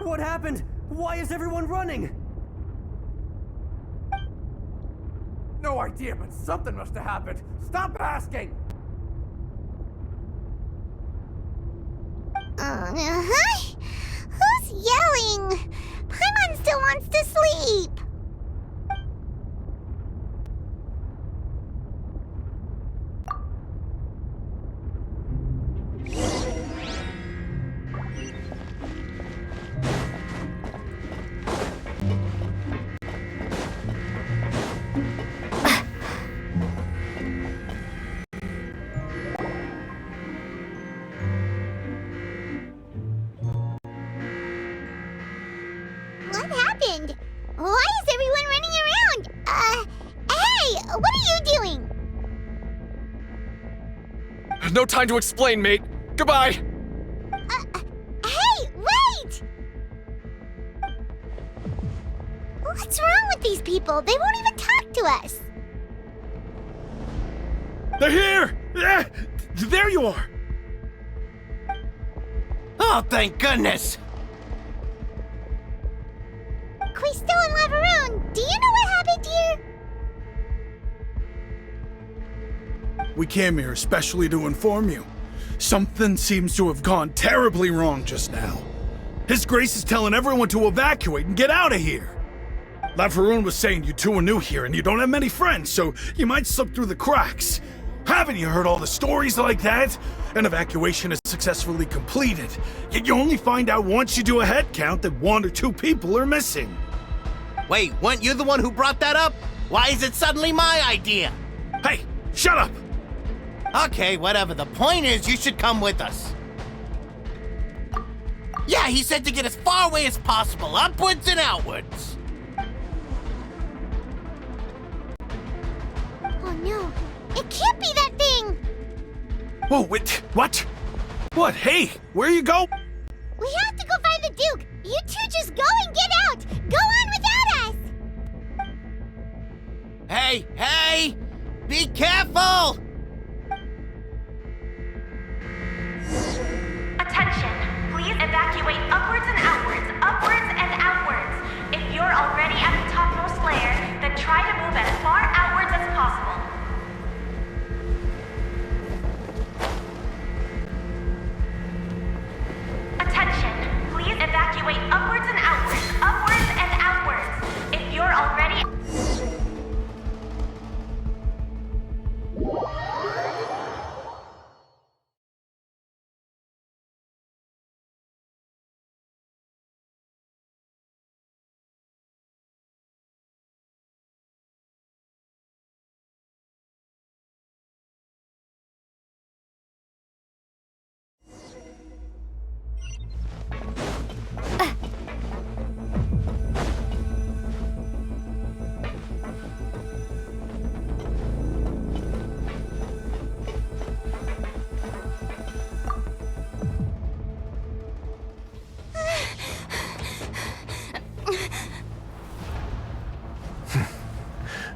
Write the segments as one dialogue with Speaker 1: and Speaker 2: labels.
Speaker 1: What happened? Why is everyone running?
Speaker 2: No idea, but something must have happened. Stop asking!
Speaker 3: Who's yelling? Paimon still wants to sleep. What happened? Why is everyone running around? Hey, what are you doing?
Speaker 4: No time to explain, mate. Goodbye.
Speaker 3: Hey, wait! What's wrong with these people? They won't even talk to us.
Speaker 4: They're here! There you are!
Speaker 5: Oh, thank goodness!
Speaker 3: Crystal and Lavaroon, do you know what happened here?
Speaker 6: We came here especially to inform you. Something seems to have gone terribly wrong just now. His Grace is telling everyone to evacuate and get out of here. Lavaroon was saying you two are new here and you don't have many friends, so you might slip through the cracks. Haven't you heard all the stories like that? An evacuation is successfully completed, yet you only find out once you do a head count that 1 or 2 people are missing.
Speaker 5: Wait, weren't you the one who brought that up? Why is it suddenly my idea?
Speaker 6: Hey, shut up!
Speaker 5: Okay, whatever. The point is, you should come with us. Yeah, he said to get as far away as possible, upwards and outwards.
Speaker 3: Oh no, it can't be that thing!
Speaker 6: Whoa, wait, what? What? Hey, where you go?
Speaker 3: We have to go find the Duke! You two just go and get out! Go on without us!
Speaker 5: Hey! Be careful!
Speaker 7: Attention! Please evacuate upwards and outwards, upwards and outwards. If you're already at the topmost layer, then try to move as far outwards as possible. Attention! Please evacuate upwards and outwards, upwards and outwards. If you're already...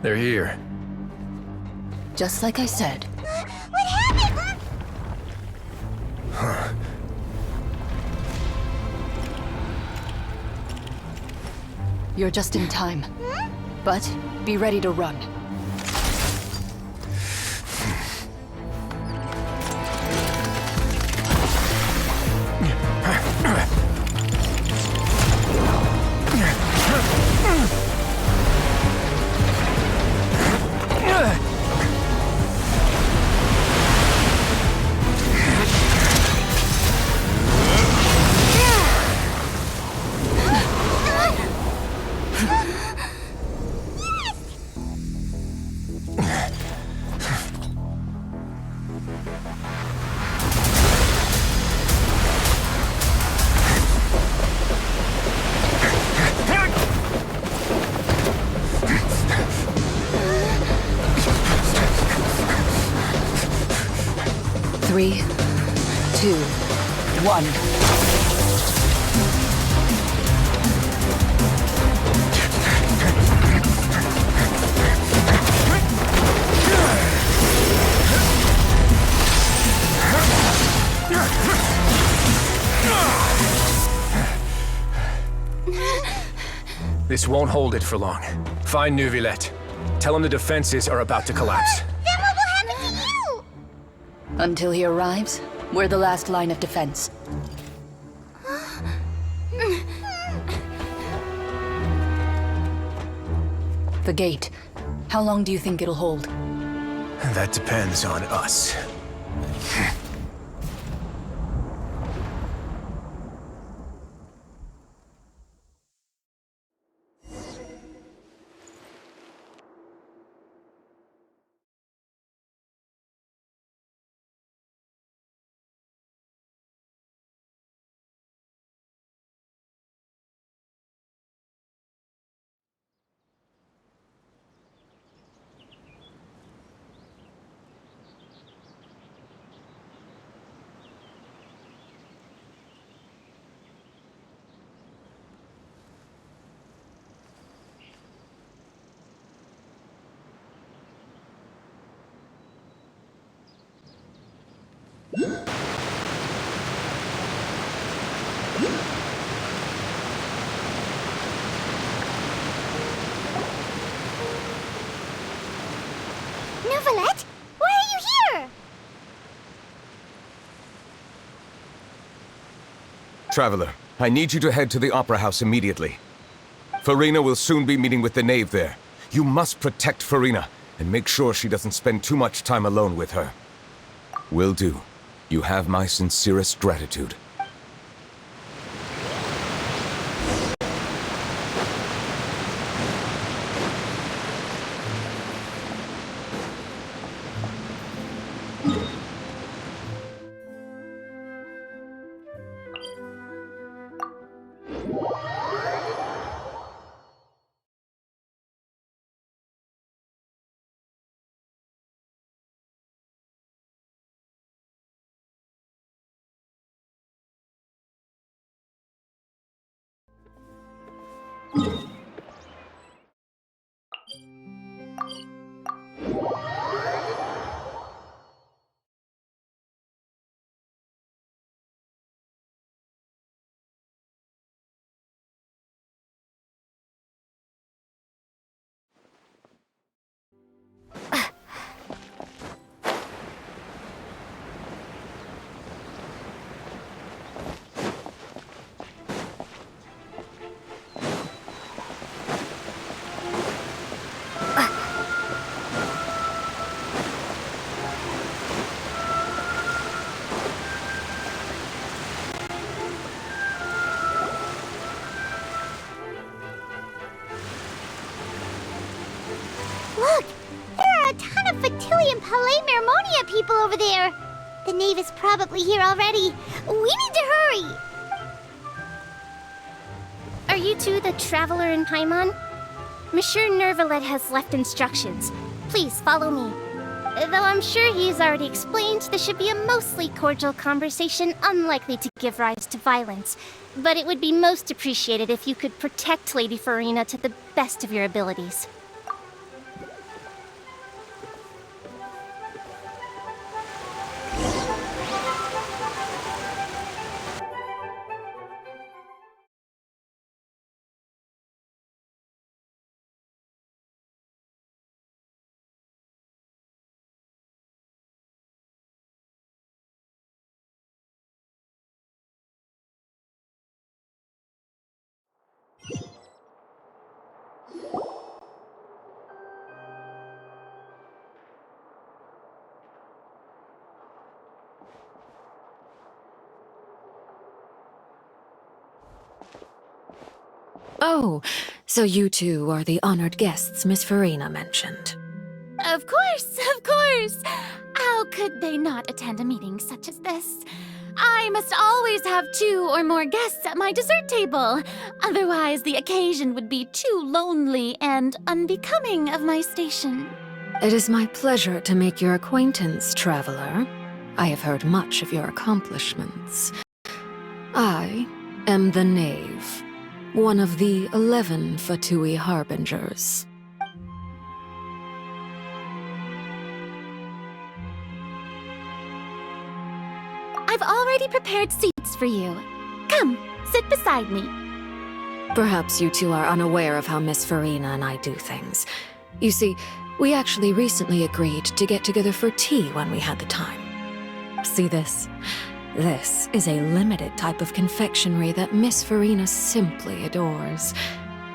Speaker 4: They're here.
Speaker 8: Just like I said.
Speaker 3: What happened?
Speaker 8: You're just in time. But be ready to run. Three, 2, 1.
Speaker 9: This won't hold it for long. Find Neuvillette. Tell him the defenses are about to collapse.
Speaker 3: Then what will happen to you?
Speaker 8: Until he arrives, we're the last line of defense. The gate. How long do you think it'll hold?
Speaker 9: That depends on us.
Speaker 3: Neuvillette? Why are you here?
Speaker 10: Traveler, I need you to head to the Opera House immediately. Farina will soon be meeting with the knave there. You must protect Farina, and make sure she doesn't spend too much time alone with her. Will do. You have my sincerest gratitude.
Speaker 3: Look! There are a ton of Fatilium Palais Mermonia people over there! The knave is probably here already. We need to hurry! Are you two the Traveler in Paimon? Monsieur Neuvillette has left instructions. Please follow me. Though I'm sure he's already explained, this should be a mostly cordial conversation, unlikely to give rise to violence. But it would be most appreciated if you could protect Lady Farina to the best of your abilities.
Speaker 11: Oh, so you two are the honored guests Miss Farina mentioned.
Speaker 12: Of course, of course! How could they not attend a meeting such as this? I must always have 2 or more guests at my dessert table. Otherwise, the occasion would be too lonely and unbecoming of my station.
Speaker 11: It is my pleasure to make your acquaintance, traveler. I have heard much of your accomplishments. I am the Knave, one of the 11 Fatui Harbingers.
Speaker 12: I've already prepared seats for you. Come, sit beside me.
Speaker 11: Perhaps you two are unaware of how Miss Farina and I do things. You see, we actually recently agreed to get together for tea when we had the time. See this? This is a limited type of confectionery that Miss Farina simply adores.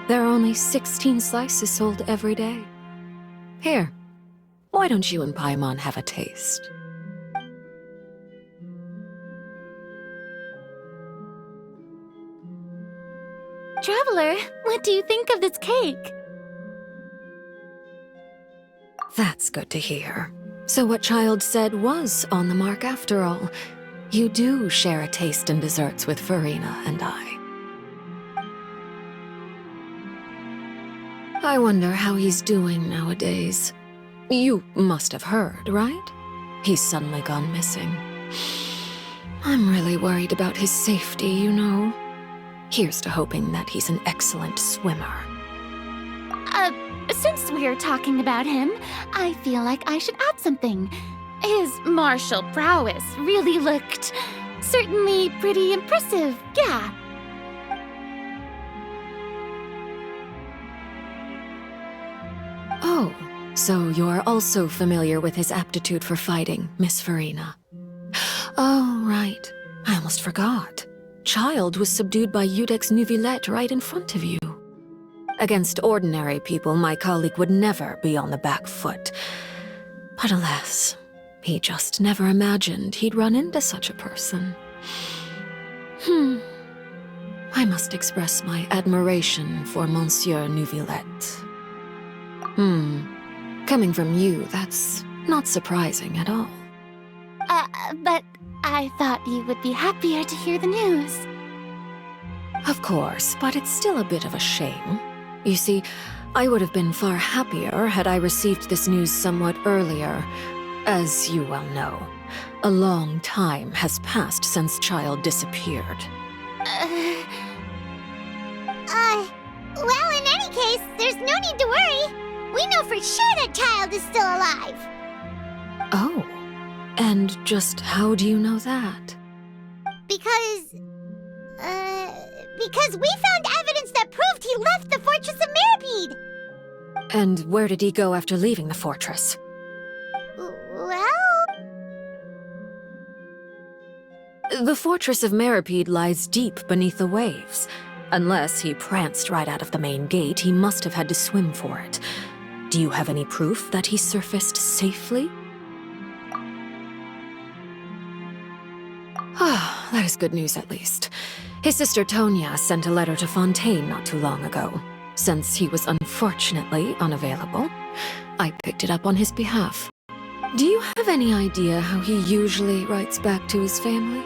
Speaker 11: There are only 16 slices sold every day. Here, why don't you and Paimon have a taste?
Speaker 12: Traveler, what do you think of this cake?
Speaker 11: That's good to hear. So what Child said was on the mark after all. You do share a taste in desserts with Farina and I. I wonder how he's doing nowadays. You must have heard, right? He's suddenly gone missing. I'm really worried about his safety, you know. Here's to hoping that he's an excellent swimmer.
Speaker 12: Since we're talking about him, I feel like I should add something. His martial prowess really looked certainly pretty impressive, yeah.
Speaker 11: Oh, so you're also familiar with his aptitude for fighting, Miss Farina. Oh, right. I almost forgot. Child was subdued by Udex Neuvillette right in front of you. Against ordinary people, my colleague would never be on the back foot. But alas, he just never imagined he'd run into such a person. I must express my admiration for Monsieur Neuvillette. Coming from you, that's not surprising at all.
Speaker 12: But I thought you would be happier to hear the news.
Speaker 11: Of course, but it's still a bit of a shame. You see, I would have been far happier had I received this news somewhat earlier. As you well know, a long time has passed since Child disappeared.
Speaker 3: Well, in any case, there's no need to worry. We know for sure that Child is still alive.
Speaker 11: Oh, and just how do you know that?
Speaker 3: Because we found evidence that proved he left the Fortress of Meripede.
Speaker 11: And where did he go after leaving the fortress?
Speaker 3: Well...
Speaker 11: The Fortress of Meripede lies deep beneath the waves. Unless he pranced right out of the main gate, he must have had to swim for it. Do you have any proof that he surfaced safely? Ah, that is good news at least. His sister Tonya sent a letter to Fontaine not too long ago. Since he was unfortunately unavailable, I picked it up on his behalf. Do you have any idea how he usually writes back to his family?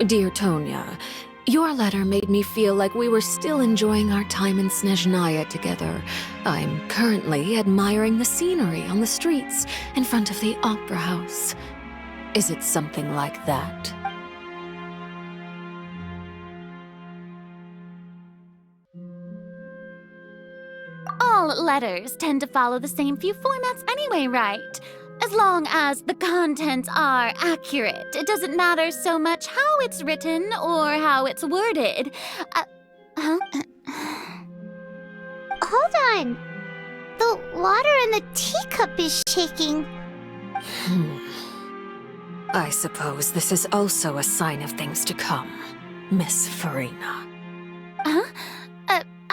Speaker 11: Dear Tonya, your letter made me feel like we were still enjoying our time in Snezhnaya together. I'm currently admiring the scenery on the streets in front of the Opera House. Is it something like that?
Speaker 12: All letters tend to follow the same few formats anyway, right? As long as the contents are accurate, it doesn't matter so much how it's written or how it's worded.
Speaker 3: Hold on. The water in the teacup is shaking.
Speaker 11: I suppose this is also a sign of things to come, Miss Farina.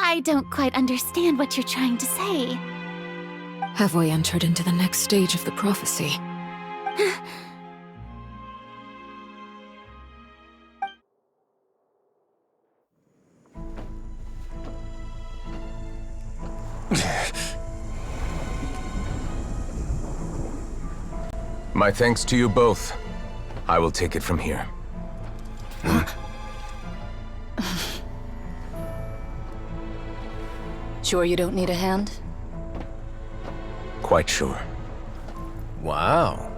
Speaker 12: I don't quite understand what you're trying to say.
Speaker 11: Have we entered into the next stage of the prophecy?
Speaker 10: My thanks to you both. I will take it from here.
Speaker 8: Sure you don't need a hand?
Speaker 10: Quite sure.
Speaker 9: Wow.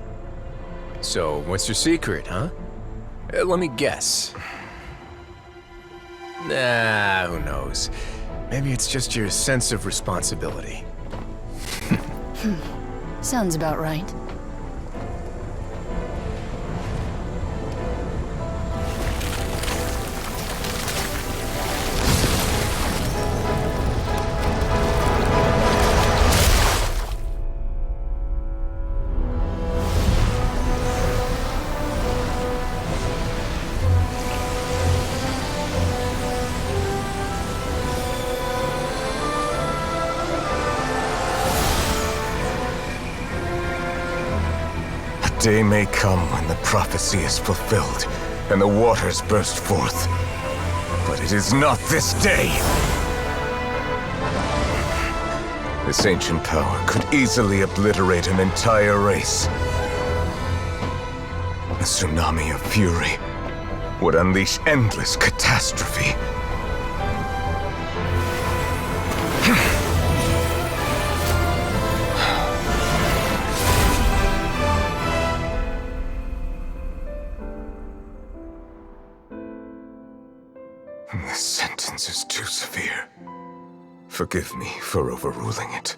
Speaker 9: So, what's your secret, huh? Let me guess. Nah, who knows? Maybe it's just your sense of responsibility.
Speaker 8: Sounds about right.
Speaker 10: day may come when the prophecy is fulfilled and the waters burst forth. But it is not this day. This ancient power could easily obliterate an entire race. A tsunami of fury would unleash endless catastrophe. This sentence is too severe. Forgive me for overruling it.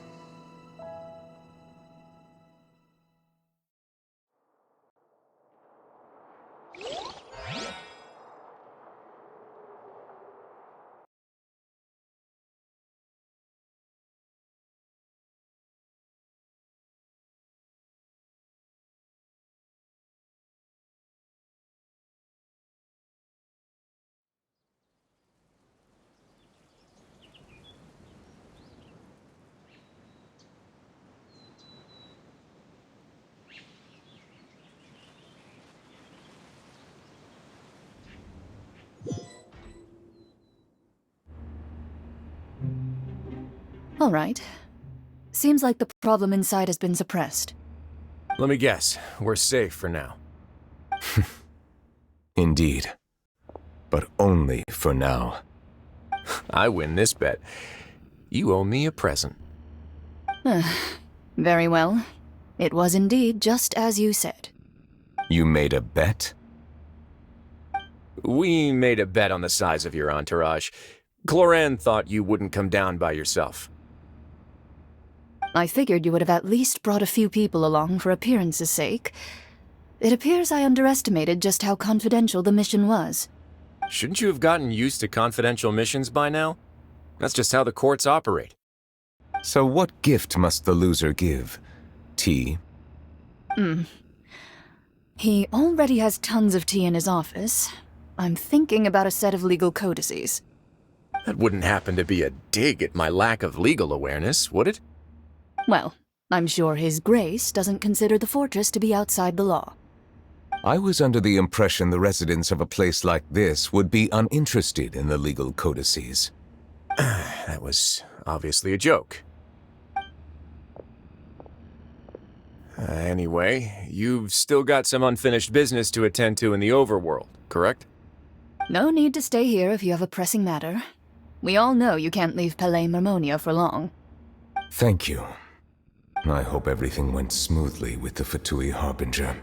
Speaker 8: All right. Seems like the problem inside has been suppressed.
Speaker 9: Let me guess, we're safe for now.
Speaker 10: Indeed. But only for now.
Speaker 9: I win this bet. You owe me a present.
Speaker 8: Very well. It was indeed just as you said.
Speaker 10: You made a bet?
Speaker 9: We made a bet on the size of your entourage. Cloran thought you wouldn't come down by yourself.
Speaker 8: I figured you would have at least brought a few people along for appearance's sake. It appears I underestimated just how confidential the mission was.
Speaker 9: Shouldn't you have gotten used to confidential missions by now? That's just how the courts operate.
Speaker 10: So what gift must the loser give? Tea?
Speaker 8: He already has tons of tea in his office. I'm thinking about a set of legal codices.
Speaker 9: That wouldn't happen to be a dig at my lack of legal awareness, would it?
Speaker 8: Well, I'm sure His Grace doesn't consider the fortress to be outside the law.
Speaker 10: I was under the impression the residents of a place like this would be uninterested in the legal codices.
Speaker 9: That was obviously a joke. Anyway, you've still got some unfinished business to attend to in the overworld, correct?
Speaker 8: No need to stay here if you have a pressing matter. We all know you can't leave Palais Mermonia for long.
Speaker 10: Thank you. I hope everything went smoothly with the Fatui Harbinger.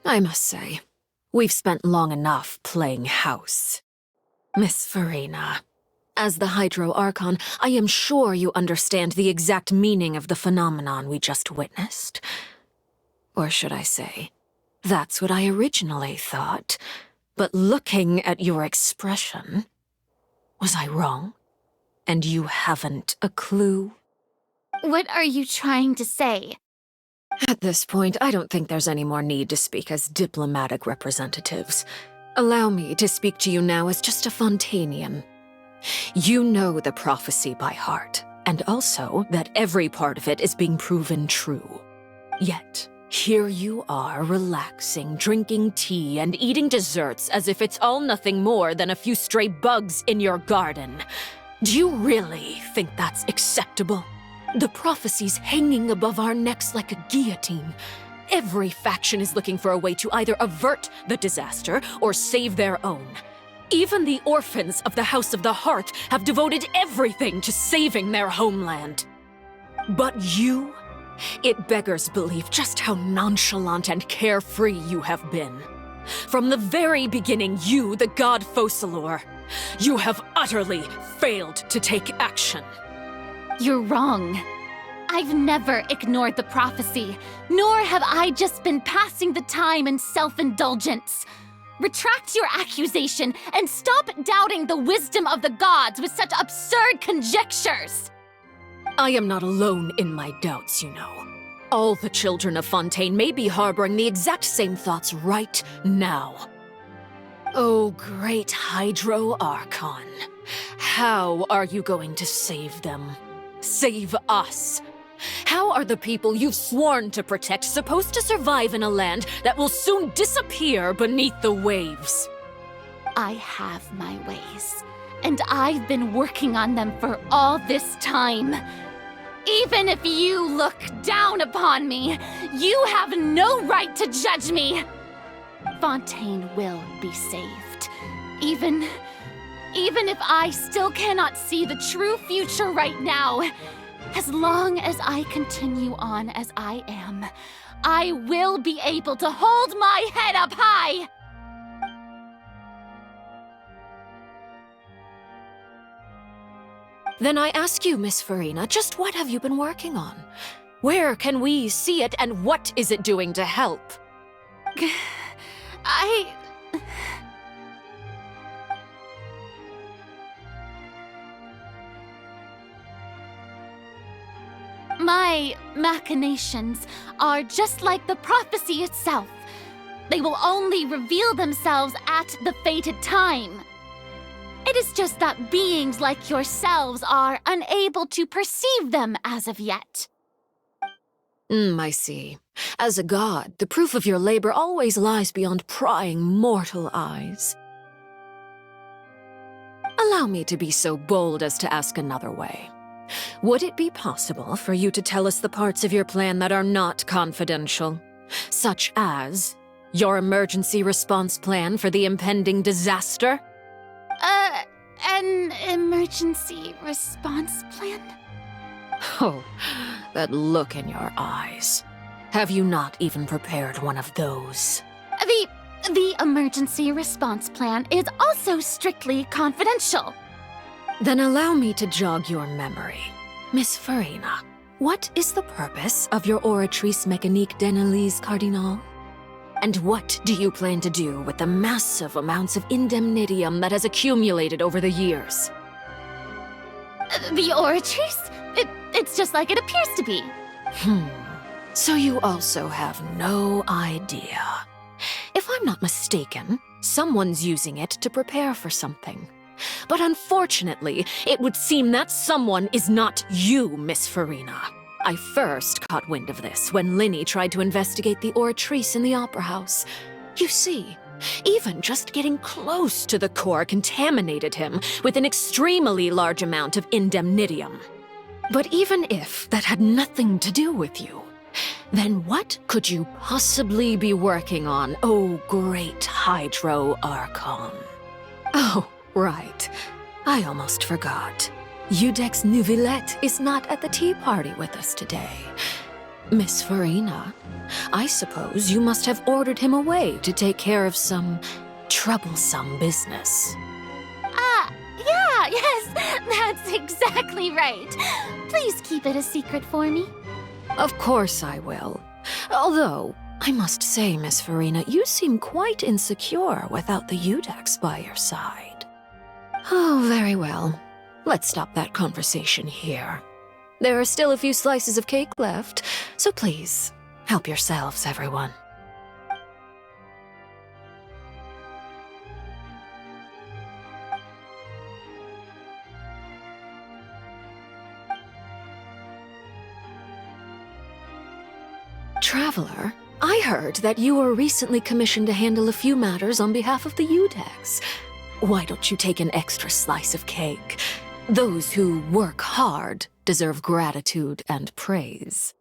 Speaker 11: I must say, we've spent long enough playing house. Miss Farina, as the Hydro Archon, I am sure you understand the exact meaning of the phenomenon we just witnessed. Or should I say, that's what I originally thought. But looking at your expression, was I wrong? And you haven't a clue?
Speaker 3: What are you trying to say?
Speaker 11: At this point, I don't think there's any more need to speak as diplomatic representatives. Allow me to speak to you now as just a Fontanian. You know the prophecy by heart, and also that every part of it is being proven true. Yet, here you are relaxing, drinking tea, and eating desserts as if it's all nothing more than a few stray bugs in your garden. Do you really think that's acceptable? The prophecy's hanging above our necks like a guillotine. Every faction is looking for a way to either avert the disaster or save their own. Even the orphans of the House of the Hearth have devoted everything to saving their homeland. But you? It beggars belief just how nonchalant and carefree you have been. From the very beginning, you, the god Focalor, You have utterly failed to take action.
Speaker 12: You're wrong. I've never ignored the prophecy, nor have I just been passing the time in self-indulgence. Retract your accusation and stop doubting the wisdom of the gods with such absurd conjectures.
Speaker 11: I am not alone in my doubts, you know. All the children of Fontaine may be harboring the exact same thoughts right now. Oh, great Hydro Archon. How are you going to save them? Save us? How are the people you've sworn to protect supposed to survive in a land that will soon disappear beneath the waves?
Speaker 12: I have my ways, and I've been working on them for all this time. Even if you look down upon me, you have no right to judge me. Fontaine will be saved. Even if I still cannot see the true future right now, as long as I continue on as I am, I will be able to hold my head up high!
Speaker 11: Then I ask you, Miss Farina, just what have you been working on? Where can we see it, and what is it doing to help?
Speaker 12: My machinations are just like the prophecy itself. They will only reveal themselves at the fated time. It is just that beings like yourselves are unable to perceive them as of yet.
Speaker 11: I see. As a god, the proof of your labor always lies beyond prying mortal eyes. Allow me to be so bold as to ask another way. Would it be possible for you to tell us the parts of your plan that are not confidential? Such as your emergency response plan for the impending disaster?
Speaker 12: An emergency response plan?
Speaker 11: Oh, that look in your eyes. Have you not even prepared one of those?
Speaker 12: The emergency response plan is also strictly confidential.
Speaker 11: Then allow me to jog your memory. Miss Farina, what is the purpose of your Oratrice Mécanique d'Analyse Cardinal? And what do you plan to do with the massive amounts of indemnitium that has accumulated over the years?
Speaker 12: The Oratrice? It's just like it appears to be.
Speaker 11: So you also have no idea. If I'm not mistaken, someone's using it to prepare for something. But unfortunately, it would seem that someone is not you, Miss Farina. I first caught wind of this when Linny tried to investigate the Oratrice in the Opera House. You see, even just getting close to the core contaminated him with an extremely large amount of indemnitium. But even if that had nothing to do with you, then what could you possibly be working on, oh great Hydro Archon? Oh, right. I almost forgot. Udex Nouvillette is not at the tea party with us today. Miss Farina, I suppose you must have ordered him away to take care of some troublesome business.
Speaker 12: Yes, that's exactly right. Please keep it a secret for me.
Speaker 11: Of course I will. Although, I must say, Miss Farina, you seem quite insecure without the Udex by your side. Oh, very well. Let's stop that conversation here. There are still a few slices of cake left, so please, help yourselves, everyone. Traveler, I heard that you were recently commissioned to handle a few matters on behalf of the Udex. Why don't you take an extra slice of cake? Those who work hard deserve gratitude and praise.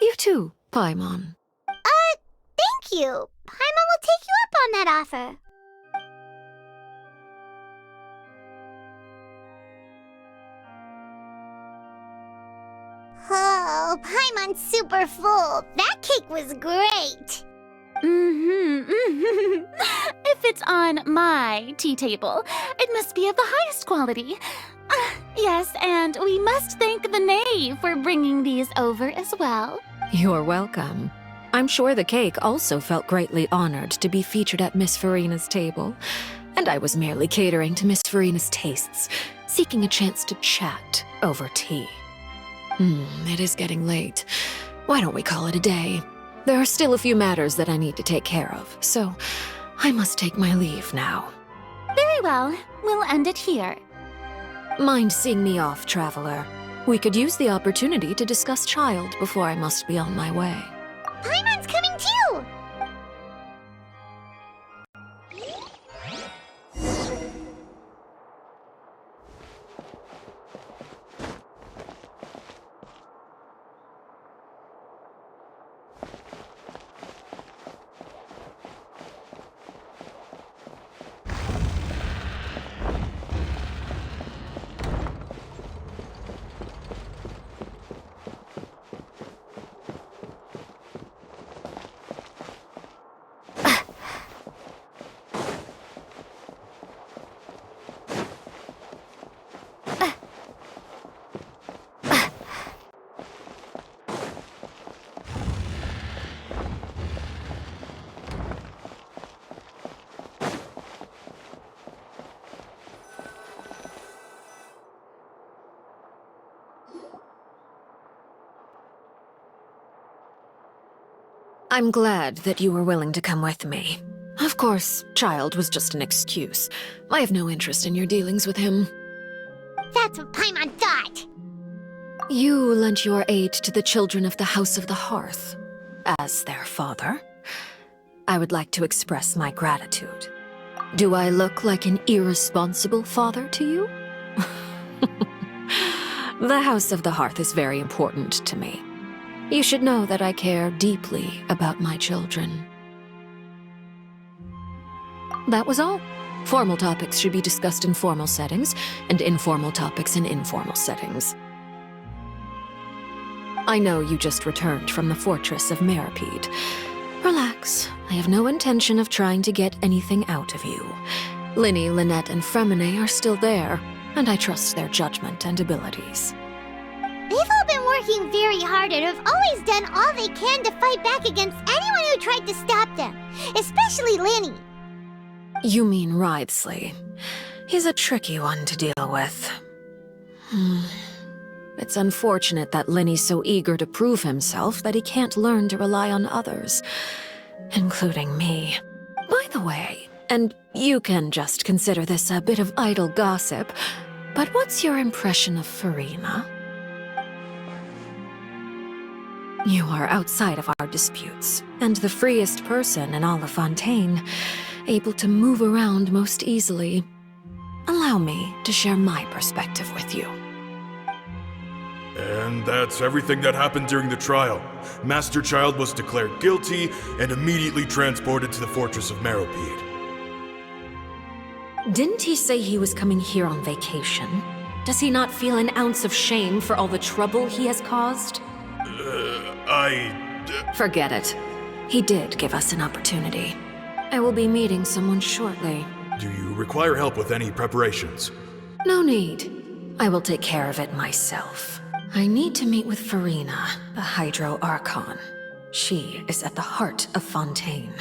Speaker 11: You too, Paimon.
Speaker 3: Thank you. Paimon will take you up on that offer. Oh, Paimon's super full. That cake was great.
Speaker 12: If fits on my tea table. It must be of the highest quality. Yes, and we must thank the knave for bringing these over as well.
Speaker 11: You're welcome. I'm sure the cake also felt greatly honored to be featured at Miss Farina's table. And I was merely catering to Miss Farina's tastes, seeking a chance to chat over tea. It is getting late. Why don't we call it a day? There are still a few matters that I need to take care of, so I must take my leave now.
Speaker 12: Very well. We'll end it here.
Speaker 11: Mind seeing me off, traveler? We could use the opportunity to discuss Child before I must be on my way.
Speaker 3: Paimon's coming too!
Speaker 11: I'm glad that you were willing to come with me. Of course, Child was just an excuse. I have no interest in your dealings with him.
Speaker 3: That's what Paimon thought!
Speaker 11: You lent your aid to the children of the House of the Hearth. As their father, I would like to express my gratitude. Do I look like an irresponsible father to you? The House of the Hearth is very important to me. You should know that I care deeply about my children. That was all. Formal topics should be discussed in formal settings, and informal topics in informal settings. I know you just returned from the fortress of Meripede. Relax. I have no intention of trying to get anything out of you. Linny, Lynette, and Fremine are still there, and I trust their judgment and abilities.
Speaker 3: They've all been working very hard and have always done all they can to fight back against anyone who tried to stop them, especially Linny.
Speaker 11: You mean Wriothesley. He's a tricky one to deal with. It's unfortunate that Linny's so eager to prove himself that he can't learn to rely on others, including me. By the way, and you can just consider this a bit of idle gossip, but what's your impression of Farina? You are outside of our disputes, and the freest person in all of Fontaine, able to move around most easily. Allow me to share my perspective with you.
Speaker 6: And that's everything that happened during the trial. Master Child was declared guilty and immediately transported to the fortress of Meripede.
Speaker 11: Didn't he say he was coming here on vacation? Does he not feel an ounce of shame for all the trouble he has caused? Forget it. He did give us an opportunity. I will be meeting someone shortly.
Speaker 6: Do you require help with any preparations?
Speaker 11: No need. I will take care of it myself. I need to meet with Farina, the Hydro Archon. She is at the heart of Fontaine.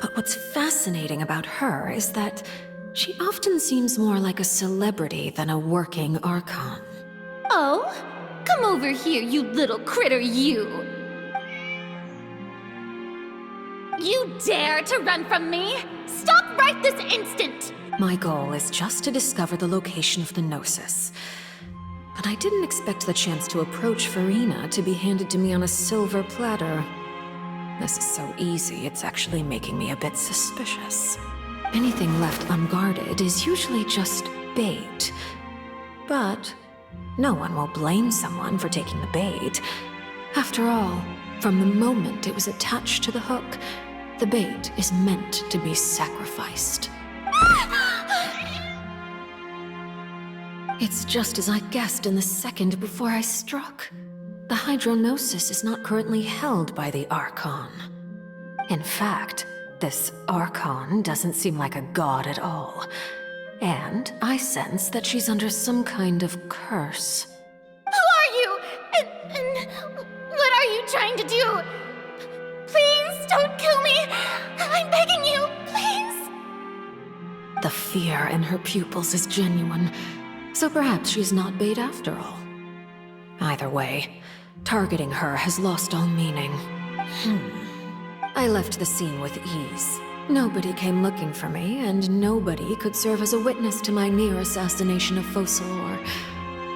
Speaker 11: But what's fascinating about her is that she often seems more like a celebrity than a working Archon.
Speaker 12: Oh? Come over here, you little critter, you! You dare to run from me? Stop right this instant!
Speaker 11: My goal is just to discover the location of the Gnosis. But I didn't expect the chance to approach Farina to be handed to me on a silver platter. This is so easy, it's actually making me a bit suspicious. Anything left unguarded is usually just bait. But no one will blame someone for taking the bait. After all, from the moment it was attached to the hook, the bait is meant to be sacrificed. It's just as I guessed in the second before I struck. The Hydrognosis is not currently held by the Archon. In fact, This Archon doesn't seem like a god at all. And I sense that she's under some kind of curse.
Speaker 12: Who are you? And what are you trying to do? Please don't kill me. I'm begging you, please.
Speaker 11: The fear in her pupils is genuine, so perhaps she's not bait after all. Either way, targeting her has lost all meaning. I left the scene with ease. Nobody came looking for me, and nobody could serve as a witness to my near assassination of Focalor.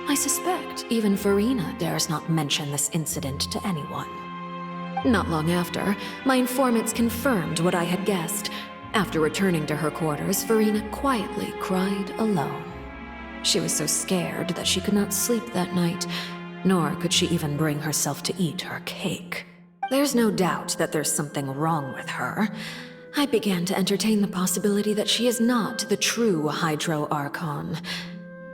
Speaker 11: I suspect even Farina dares not mention this incident to anyone. Not long after, my informants confirmed what I had guessed. After returning to her quarters, Farina quietly cried alone. She was so scared that she could not sleep that night, nor could she even bring herself to eat her cake. There's no doubt that there's something wrong with her. I began to entertain the possibility that she is not the true Hydro Archon.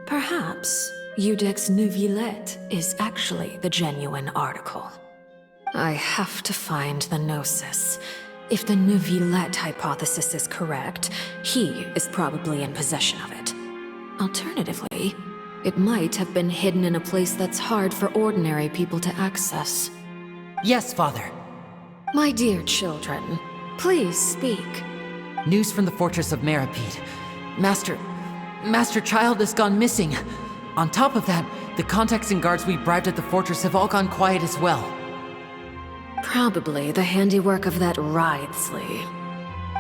Speaker 11: Perhaps Iudex Neuvillette is actually the genuine article. I have to find the Gnosis. If the Neuvillette hypothesis is correct, he is probably in possession of it. Alternatively, it might have been hidden in a place that's hard for ordinary people to access.
Speaker 13: Yes, Father.
Speaker 11: My dear children, please speak.
Speaker 13: News from the fortress of Meripede. Master Child has gone missing. On top of that, the contacts and guards we bribed at the fortress have all gone quiet as well.
Speaker 11: Probably the handiwork of that Wriothesley.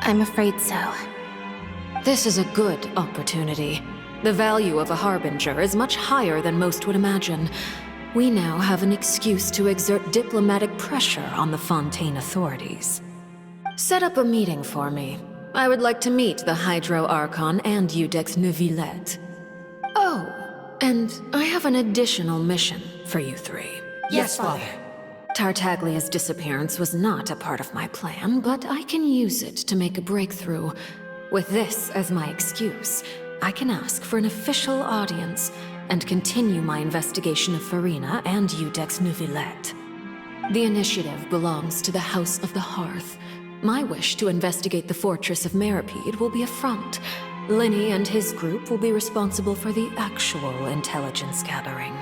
Speaker 3: I'm afraid so.
Speaker 11: This is a good opportunity. The value of a Harbinger is much higher than most would imagine. We now have an excuse to exert diplomatic pressure on the Fontaine authorities. Set up a meeting for me. I would like to meet the Hydro Archon and Iudex Neuvillette. Oh, and I have an additional mission for you three.
Speaker 13: Yes, Father.
Speaker 11: Tartaglia's disappearance was not a part of my plan, but I can use it to make a breakthrough. With this as my excuse, I can ask for an official audience and continue my investigation of Farina and Iudex Neuvillette. The initiative belongs to the House of the Hearth. My wish to investigate the fortress of Meripede will be a front. Linny and his group will be responsible for the actual intelligence gathering.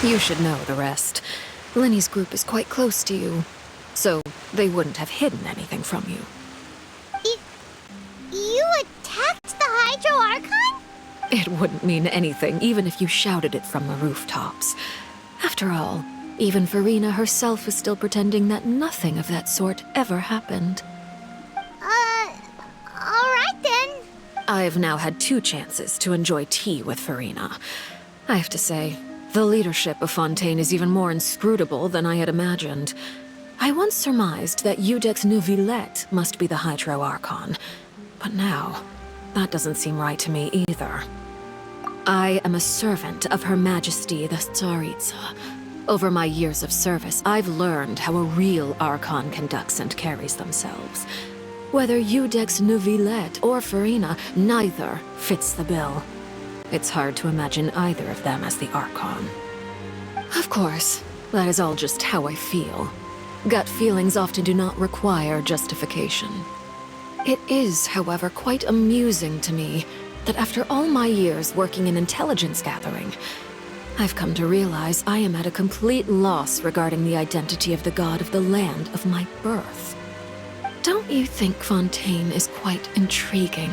Speaker 11: You should know the rest. Linny's group is quite close to you, so they wouldn't have hidden anything from you.
Speaker 3: You attacked the Hydro Archon?
Speaker 11: It wouldn't mean anything, even if you shouted it from the rooftops. After all, even Farina herself is still pretending that nothing of that sort ever happened.
Speaker 3: Alright then.
Speaker 11: I've now had 2 chances to enjoy tea with Farina. I have to say, the leadership of Fontaine is even more inscrutable than I had imagined. I once surmised that Iudex Neuvillette must be the Hydro Archon, but now, that doesn't seem right to me either. I am a servant of Her Majesty the Tsaritsa. Over my years of service, I've learned how a real Archon conducts and carries themselves. Whether Iudex Neuvillette or Farina, neither fits the bill. It's hard to imagine either of them as the Archon. Of course, that is all just how I feel. Gut feelings often do not require justification. It is, however, quite amusing to me that after all my years working in intelligence gathering, I've come to realize I am at a complete loss regarding the identity of the god of the land of my birth. Don't you think Fontaine is quite intriguing?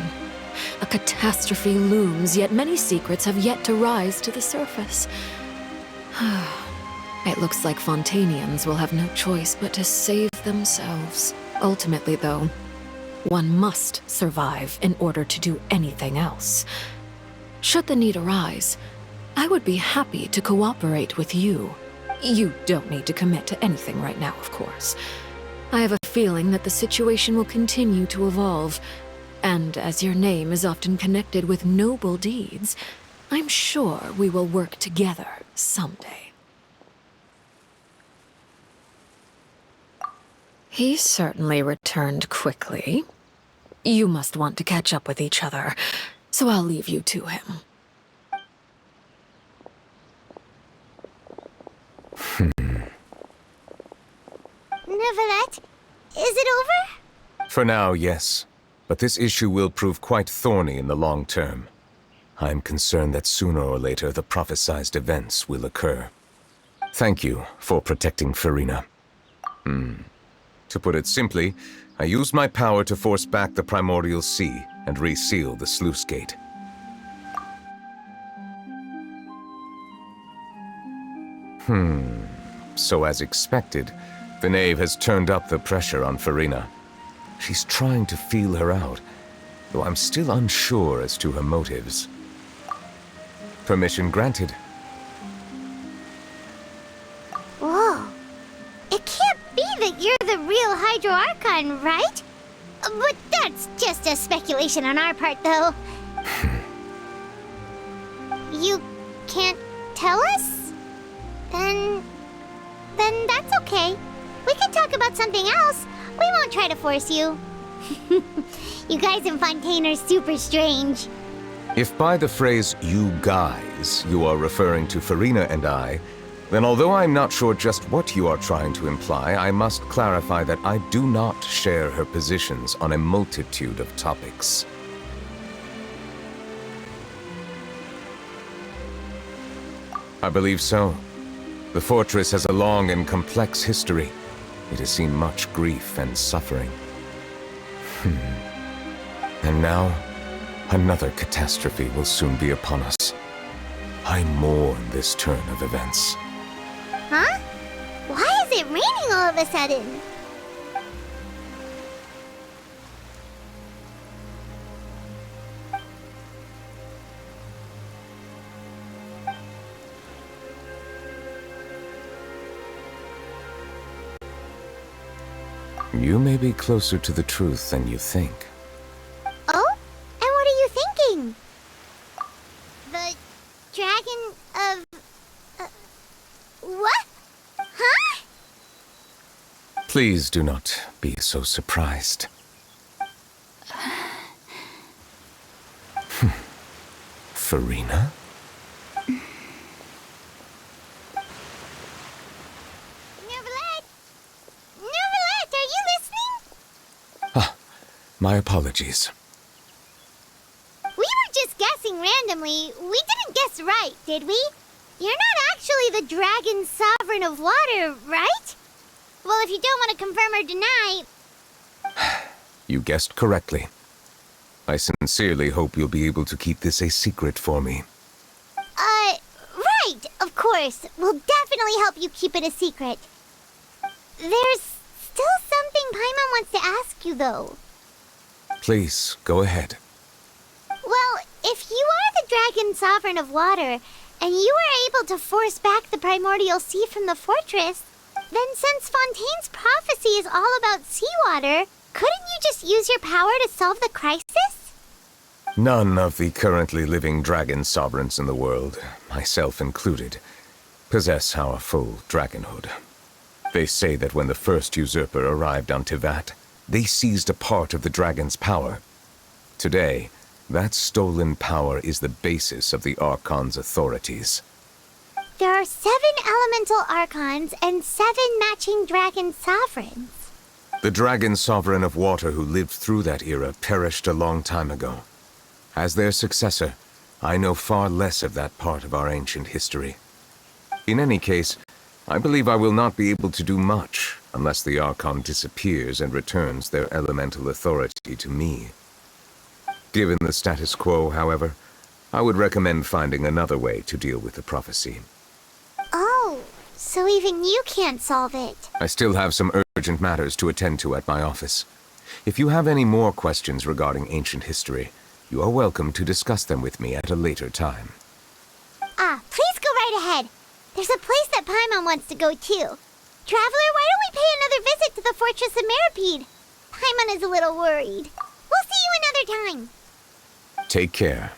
Speaker 11: A catastrophe looms, yet many secrets have yet to rise to the surface. It looks like Fontainians will have no choice but to save themselves. Ultimately, though, One must survive in order to do anything else. Should the need arise, I would be happy to cooperate with you. You don't need to commit to anything right now, of course. I have a feeling that the situation will continue to evolve, and as your name is often connected with noble deeds, I'm sure we will work together someday. He certainly returned quickly. You must want to catch up with each other, so I'll leave you to him.
Speaker 3: Neuvillette, is it over?
Speaker 10: For now, yes. But this issue will prove quite thorny in the long term. I'm concerned that sooner or later the prophesized events will occur. Thank you for protecting Farina. To put it simply, I used my power to force back the primordial sea and reseal the sluice gate. So as expected, the knave has turned up the pressure on Farina. She's trying to feel her out, though I'm still unsure as to her motives. Permission granted.
Speaker 3: Whoa. It can't be that you're the real Hydro Archon, right? But that's just a speculation on our part, though. You can't tell us? Then that's okay. We can talk about something else. We won't try to force you. You guys in Fontaine are super strange.
Speaker 10: If by the phrase, "you guys," you are referring to Farina and I, then although I'm not sure just what you are trying to imply, I must clarify that I do not share her positions on a multitude of topics. I believe so. The fortress has a long and complex history. It has seen much grief and suffering. And now, another catastrophe will soon be upon us. I mourn this turn of events.
Speaker 3: Huh? Why is it raining all of a sudden?
Speaker 10: You may be closer to the truth than you think.
Speaker 3: Oh? And what are you thinking? The dragon of... what? Huh?
Speaker 10: Please do not be so surprised. Farina? My apologies.
Speaker 3: We were just guessing randomly. We didn't guess right, did we? You're not actually the Dragon Sovereign of Water, right? Well, if you don't want to confirm or deny...
Speaker 10: You guessed correctly. I sincerely hope you'll be able to keep this a secret for me.
Speaker 3: Right, of course. We'll definitely help you keep it a secret. There's still something Paimon wants to ask you, though.
Speaker 10: Please, go ahead.
Speaker 3: Well, if you are the Dragon Sovereign of Water, and you were able to force back the primordial sea from the fortress, then since Fontaine's prophecy is all about seawater, couldn't you just use your power to solve the crisis?
Speaker 10: None of the currently living dragon sovereigns in the world, myself included, possess our full dragonhood. They say that when the first usurper arrived on Tivat, they seized a part of the dragon's power. Today, that stolen power is the basis of the Archon's authorities.
Speaker 3: There are 7 elemental Archons and 7 matching dragon sovereigns.
Speaker 10: The dragon sovereign of water who lived through that era perished a long time ago. As their successor, I know far less of that part of our ancient history. In any case, I believe I will not be able to do much unless the Archon disappears and returns their elemental authority to me. Given the status quo, however, I would recommend finding another way to deal with the prophecy.
Speaker 3: Oh, so even you can't solve it.
Speaker 10: I still have some urgent matters to attend to at my office. If you have any more questions regarding ancient history, you are welcome to discuss them with me at a later time.
Speaker 3: Please go right ahead. There's a place that Paimon wants to go too. Traveler, why don't we pay another visit to the Fortress of Meripede? Paimon is a little worried. We'll see you another time.
Speaker 10: Take care.